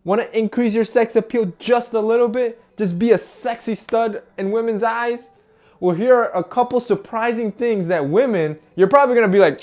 Want to increase your sex appeal just a little bit? Just be a sexy stud in women's eyes? Well, here are a couple surprising things that women, you're probably going to be like,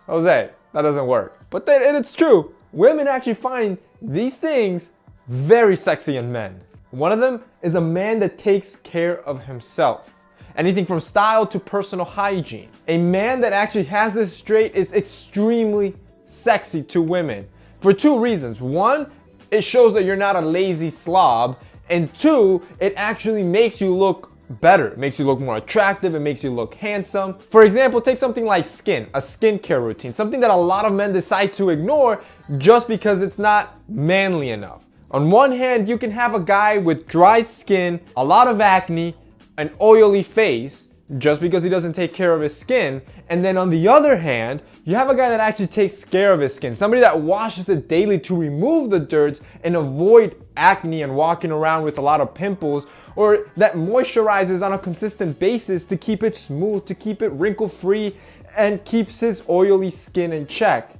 Jose, that doesn't work. But it's true. Women actually find these things very sexy in men. One of them is a man that takes care of himself. Anything from style to personal hygiene. A man that actually has this straight is extremely sexy to women for two reasons. One, it shows that you're not a lazy slob. And two, it actually makes you look better. It makes you look more attractive. It makes you look handsome. For example, take something like skin, a skincare routine, something that a lot of men decide to ignore just because it's not manly enough. On one hand, you can have a guy with dry skin, a lot of acne, an oily face, just because he doesn't take care of his skin. And then on the other hand, you have a guy that actually takes care of his skin, somebody that washes it daily to remove the dirt and avoid acne and walking around with a lot of pimples, or that moisturizes on a consistent basis to keep it smooth, to keep it wrinkle-free, and keeps his oily skin in check.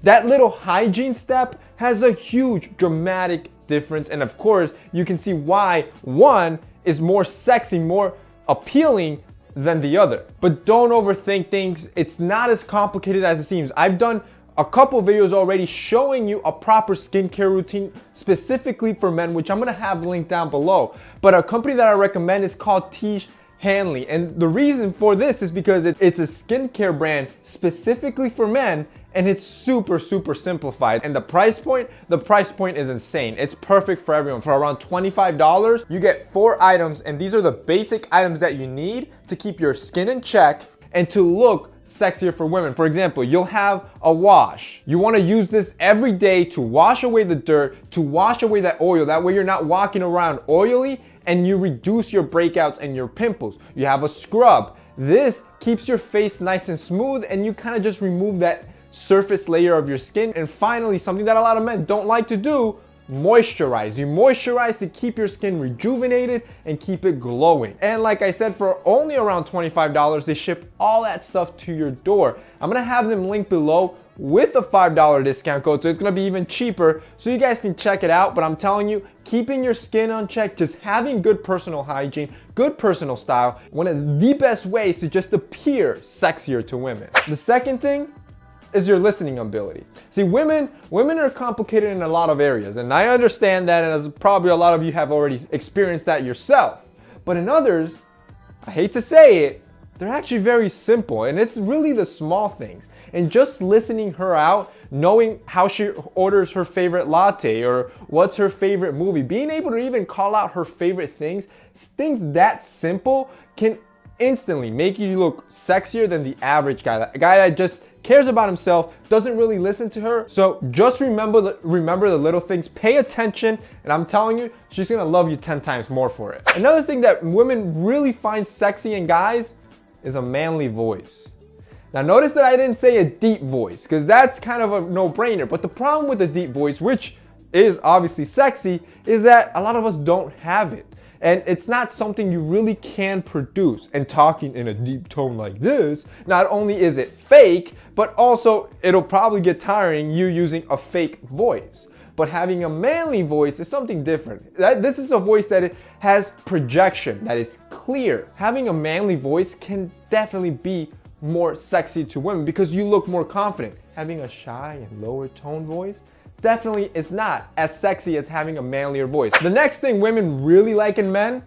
That little hygiene step has a huge dramatic difference, and of course, you can see why one is more sexy, more appealing than the other. But don't overthink things. It's not as complicated as it seems. I've done a couple videos already showing you a proper skincare routine specifically for men, which I'm gonna have linked down below. But a company that I recommend is called Tish Hanley. And the reason for this is because it's a skincare brand specifically for men, and it's super simplified. And the price point is insane. It's perfect for everyone. For around $25, you get 4 items, and these are the basic items that you need to keep your skin in check and to look sexier for women. For example, you'll have a wash. You want to use this every day to wash away the dirt, to wash away that oil. That way you're not walking around oily, and you reduce your breakouts and your pimples. You have a scrub. This keeps your face nice and smooth, and you kind of just remove that surface layer of your skin. And finally, something that a lot of men don't like to do, moisturize. You moisturize to keep your skin rejuvenated and keep it glowing. And like I said, for only around $25, they ship all that stuff to your door. I'm gonna have them linked below with a $5 discount code, so it's gonna be even cheaper, so you guys can check it out. But I'm telling you, keeping your skin on check, just having good personal hygiene, good personal style, one of the best ways to just appear sexier to women. The second thing is your listening ability. See, women are complicated in a lot of areas, and I understand that, and as probably a lot of you have already experienced that yourself. But in others, I hate to say it, they're actually very simple, and it's really the small things. And just listening her out, knowing how she orders her favorite latte or what's her favorite movie, being able to even call out her favorite things that simple can instantly make you look sexier than the average guy. A guy that just cares about himself, doesn't really listen to her. So just remember the little things, pay attention, and I'm telling you, she's gonna love you 10 times more for it. Another thing that women really find sexy in guys is a manly voice. Now notice that I didn't say a deep voice, because that's kind of a no-brainer. But the problem with the deep voice, which is obviously sexy, is that a lot of us don't have it. And it's not something you really can produce. And talking in a deep tone like this, not only is it fake, but also it'll probably get tiring you using a fake voice. But having a manly voice is something different. This is a voice that it has projection, that is clear. Having a manly voice can definitely be more sexy to women because you look more confident. Having a shy and lower tone voice definitely is not as sexy as having a manlier voice. The next thing women really like in men,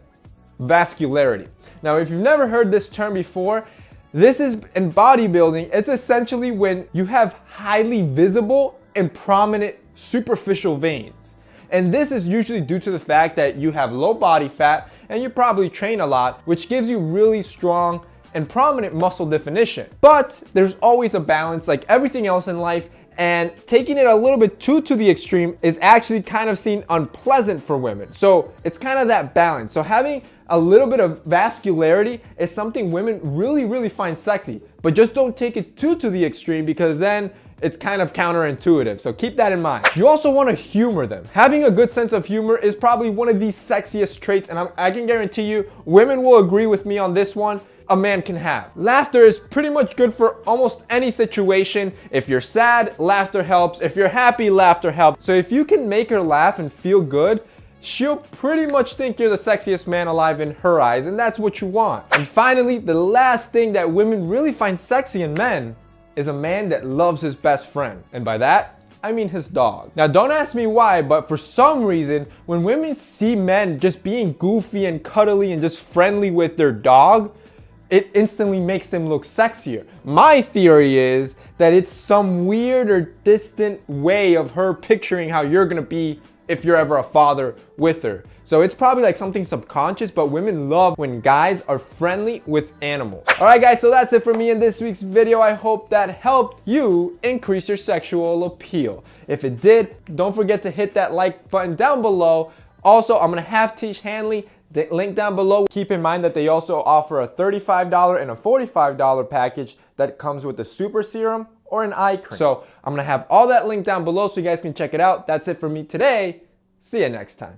vascularity. Now, if you've never heard this term before, this is in bodybuilding. It's essentially when you have highly visible and prominent superficial veins. And this is usually due to the fact that you have low body fat and you probably train a lot, which gives you really strong and prominent muscle definition. But there's always a balance, like everything else in life, and taking it a little bit too to the extreme is actually kind of seen unpleasant for women. So it's kind of that balance. So having a little bit of vascularity is something women really find sexy, but just don't take it too to the extreme, because then it's kind of counterintuitive. So keep that in mind. You also want to humor them. Having a good sense of humor is probably one of the sexiest traits, and I can guarantee you women will agree with me on this one. a man can have. Laughter is pretty much good for almost any situation. If you're sad, laughter helps. If you're happy, laughter helps. So if you can make her laugh and feel good, she'll pretty much think you're the sexiest man alive in her eyes, and that's what you want. And finally, the last thing that women really find sexy in men is a man that loves his best friend. And by that, I mean his dog. Now don't ask me why, but for some reason, when women see men just being goofy and cuddly and just friendly with their dog, it instantly makes them look sexier. My theory is that it's some weird or distant way of her picturing how you're gonna be if you're ever a father with her. So it's probably like something subconscious, but women love when guys are friendly with animals. All right, guys, so that's it for me in this week's video. I hope that helped you increase your sexual appeal. If it did, don't forget to hit that like button down below. Also, I'm gonna have Tish Hanley, the link down below. Keep in mind that they also offer a $35 and a $45 package that comes with a super serum or an eye cream. So I'm gonna have all that linked down below so you guys can check it out. That's it for me today. See you next time.